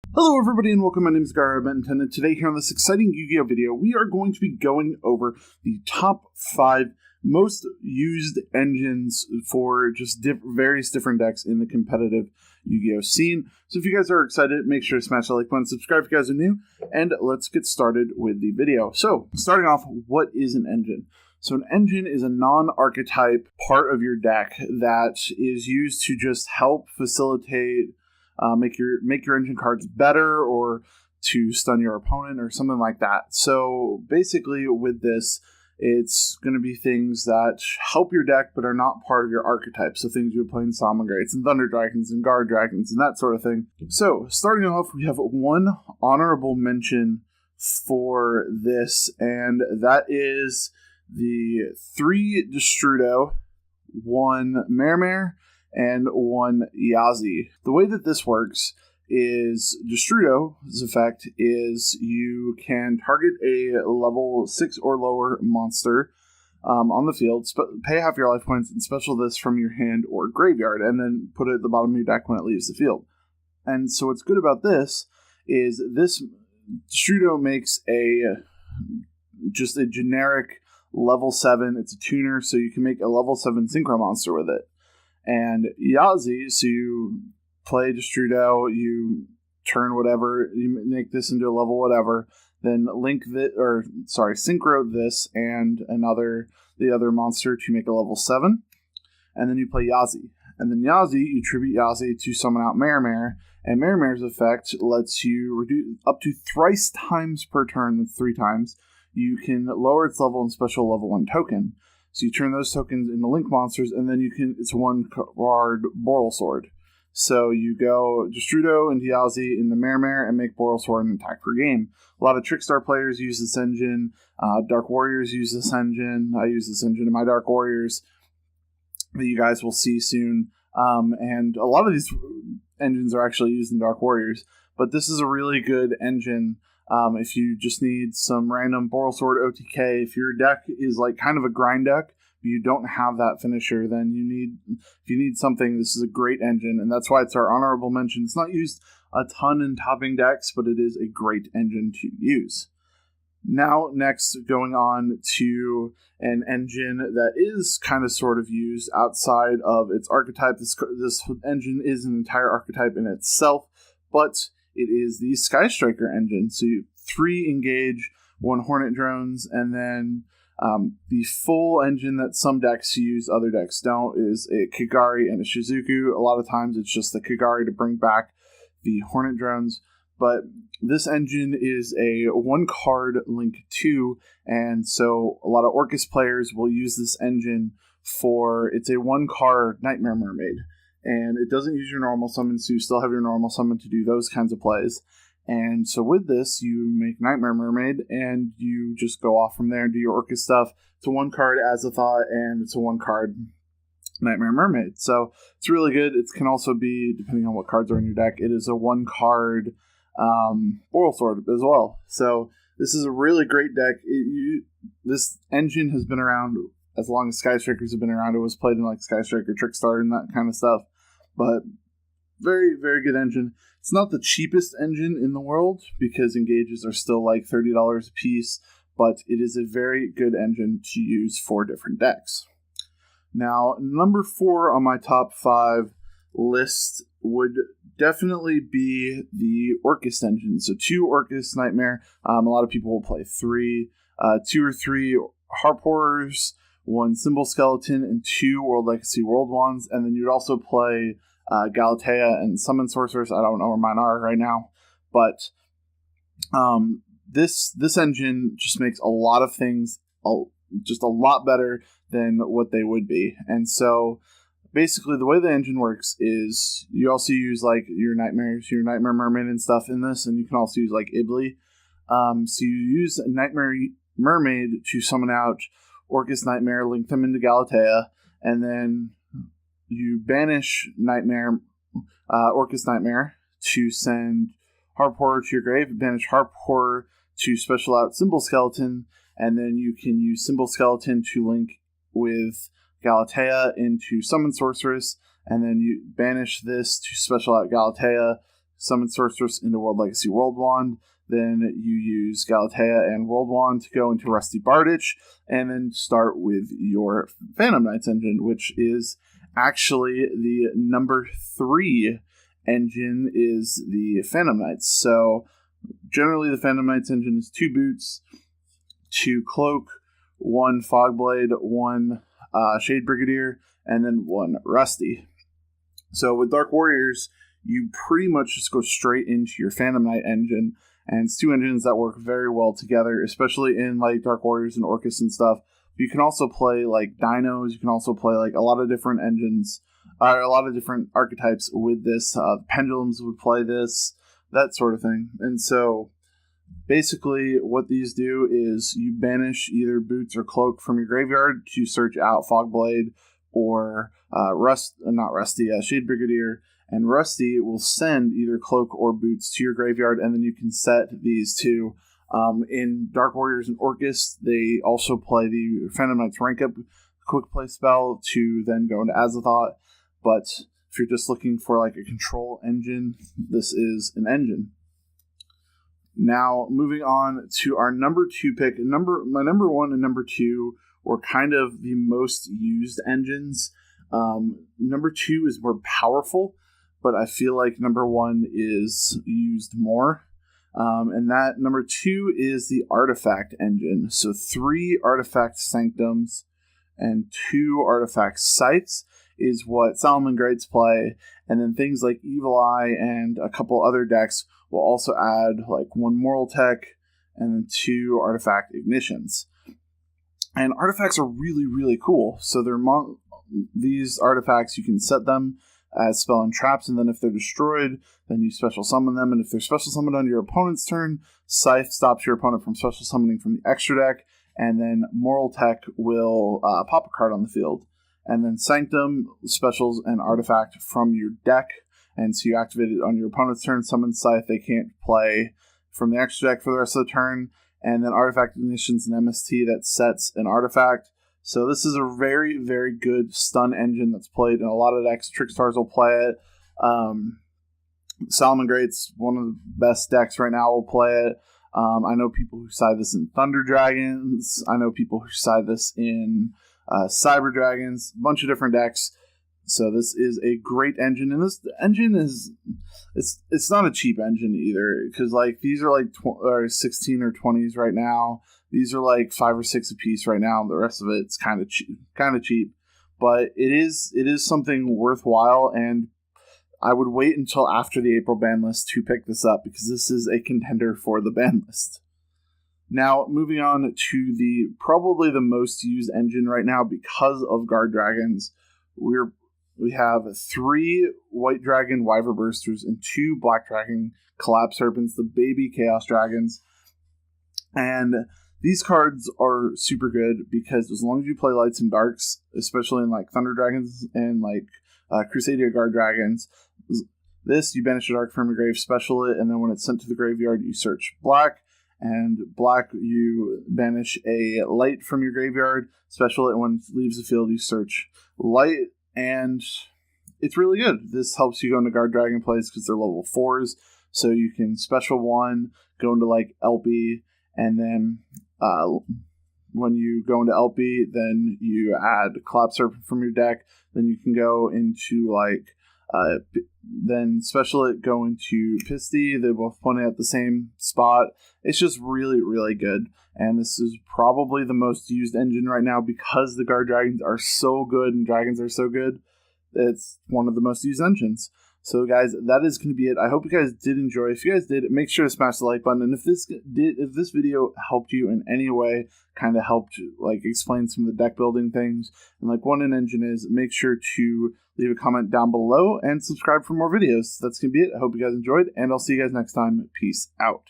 Hello everybody and welcome, my name is GaaraOfBentonYGO, and today here on this exciting Yu-Gi-Oh video, we are going to be going over the top 5 most used engines for just various different decks in the competitive Yu-Gi-Oh scene. So if you guys are excited, make sure to smash the like button, subscribe if you guys are new, and let's get started with the video. So starting off, what is an engine? So an engine is a non-archetype part of your deck that is used to just help facilitate make your engine cards better, or to stun your opponent, or something like that. So basically with this, it's going to be things that help your deck but are not part of your archetype. So things you would play in Salamangreats and Thunder Dragons and Guard Dragons and that sort of thing. So starting off, we have one honorable mention for this, and that is the 3 Destrudo, 1 Mermare, and 1 Yazi. The way that this works is Destrudo's effect is you can target a level 6 or lower monster on the field, pay half your life points, and special this from your hand or graveyard, and then put it at the bottom of your deck when it leaves the field. And so what's good about this is this Destrudo makes just a generic level 7. It's a tuner, so you can make a level 7 synchro monster with it. And Yazi, so you play Destrudo, you turn whatever, you make this into a level whatever, then synchro this and the other monster to make a level 7, and then you play Yazi. And then Yazi, you tribute Yazi to summon out Mermare, and Mermare's effect lets you reduce up to thrice times per turn, that's 3 times, you can lower its level and special level 1 token. So you turn those tokens into link monsters, and then it's 1 card Boral Sword. So you go Destrudo into Yazi into Mermare and make Boral Sword and attack per game. A lot of Trickstar players use this engine. Dark Warriors use this engine. I use this engine in my Dark Warriors that you guys will see soon. And a lot of these engines are actually used in Dark Warriors. But this is a really good engine. If you just need some random Boral Sword OTK, if your deck is like kind of a grind deck, but you don't have that finisher, then if you need something, this is a great engine, and that's why it's our honorable mention. It's not used a ton in topping decks, but it is a great engine to use. Now, next, going on to an engine that is kind of sort of used outside of its archetype. This engine is an entire archetype in itself, but it is the Sky Striker engine. So you have 3 engage, 1 Hornet drones, and then the full engine that some decks use, other decks don't, is a Kagari and a Shizuku. A lot of times it's just the Kagari to bring back the Hornet drones. But this engine is a 1-card Link 2, and so a lot of Orcust players will use this engine it's a 1-card Nightmare Mermaid. And it doesn't use your normal summon, so you still have your normal summon to do those kinds of plays. And so with this, you make Nightmare Mermaid, and you just go off from there and do your Orcust stuff. It's a 1-card Azathoth, and it's a 1-card Nightmare Mermaid. So it's really good. It can also be, depending on what cards are in your deck, it is a 1-card Boral Sword as well. So this is a really great deck. This engine has been around as long as Sky Strikers have been around. It was played in like Sky Striker, Trickstar, and that kind of stuff. But very, very good engine. It's not the cheapest engine in the world because engages are still like $30 a piece, but it is a very good engine to use for different decks. Now, number 4 on my top 5 list would definitely be the Orcust engine. So 2 Orcust Nightmare. A lot of people will play 3, 2 or 3 Harp Horrors, 1 Symbol Skeleton, and 2 World Legacy World Wands, and then you'd also play Galatea and Summon Sorceress. I don't know where mine are right now, but this engine just makes a lot of things just a lot better than what they would be. And so basically the way the engine works is you also use like your Nightmare Mermaid and stuff in this, and you can also use like Ibli. So you use Nightmare Mermaid to summon out Orcust Nightmare, link them into Galatea, and then you banish Orcust Nightmare to send Harp Horror to your grave, banish Harp Horror to special out Symbol Skeleton, and then you can use Symbol Skeleton to link with Galatea into Summon Sorceress, and then you banish this to special out Galatea, summon Sorceress into World Legacy World Wand. Then you use Galatea and World Wand to go into Rusty Bardich, and then start with your Phantom Knights engine, which is actually the number 3 engine is the Phantom Knights. So generally the Phantom Knights engine is 2 boots, 2 cloak, 1 Fogblade, 1 Shade Brigadier, and then 1 Rusty. So with Dark Warriors, you pretty much just go straight into your Phantom Knight engine, and it's 2 engines that work very well together, especially in like Dark Warriors and Orcust and stuff. You can also play like Dinos, you can also play like a lot of different engines, a lot of different archetypes with this. Pendulums would play this, that sort of thing. And so basically what these do is you banish either Boots or Cloak from your graveyard to search out Fogblade or Shade Brigadier, and Rusty will send either Cloak or Boots to your graveyard, and then you can set these two. In Dark Warriors and Orcust, they also play the Phantom Knights rank up quick play spell to then go into Azathoth, but if you're just looking for like a control engine, this is an engine. Now, moving on to our number 2 pick. My number 1 and number 2 were kind of the most used engines. Number 2 is more powerful, but I feel like number 1 is used more. And that number 2 is the Artifact engine. So 3 Artifact Sanctums and 2 Artifact Scythes is what Solomon Greats play. And then things like Evil Eye and a couple other decks will also add like 1 Moral Tech and then 2 Artifact Ignitions. And artifacts are really, really cool. So these artifacts, you can set them as spell and traps, and then if they're destroyed, then you special summon them. And if they're special summoned on your opponent's turn, Scythe stops your opponent from special summoning from the extra deck, and then Moral Tech will pop a card on the field. And then Sanctum specials an artifact from your deck, and so you activate it on your opponent's turn, summon Scythe, they can't play from the extra deck for the rest of the turn, and then Artifact Ignition's an MST that sets an artifact. So this is a very, very good stun engine that's played in a lot of decks. Trickstars will play it. Solomon Greats, one of the best decks right now, will play it. I know people who side this in Thunder Dragons. I know people who side this in Cyber Dragons. A bunch of different decks. So this is a great engine, and this engine is it's not a cheap engine either, because like these are like 16 or 20s right now. These are like 5 or 6 a piece right now. The rest of it's kind of cheap, but it is something worthwhile, and I would wait until after the April ban list to pick this up, because this is a contender for the ban list. Now, moving on to the probably the most used engine right now because of Guard Dragons. We have 3 White Dragon Wyver Bursters and 2 Black Dragon Collapse Serpents, the baby Chaos Dragons. And these cards are super good because as long as you play Lights and Darks, especially in like Thunder Dragons and like Crusadia Guard Dragons, this, you banish a dark from your grave, special it, and then when it's sent to the graveyard, you search black. And black, you banish a light from your graveyard, special it, when it leaves the field, you search light. And it's really good. This helps you go into Guard Dragon plays because they're level 4s. So you can special 1, go into like LP, and then when you go into LP, then you add Collapse Serpent from your deck. Then you can go into like, then special it, go into Pisty. They both point at the same spot. It's just really, really good. And this is probably the most used engine right now because the Guard Dragons are so good and Dragons are so good. It's one of the most used engines. So guys, that is going to be it. I hope you guys did enjoy. If you guys did, make sure to smash the like button. And if this video helped you in any way, kind of helped like explain some of the deck building things and like what an engine is, make sure to leave a comment down below and subscribe for more videos. That's going to be it. I hope you guys enjoyed, and I'll see you guys next time. Peace out.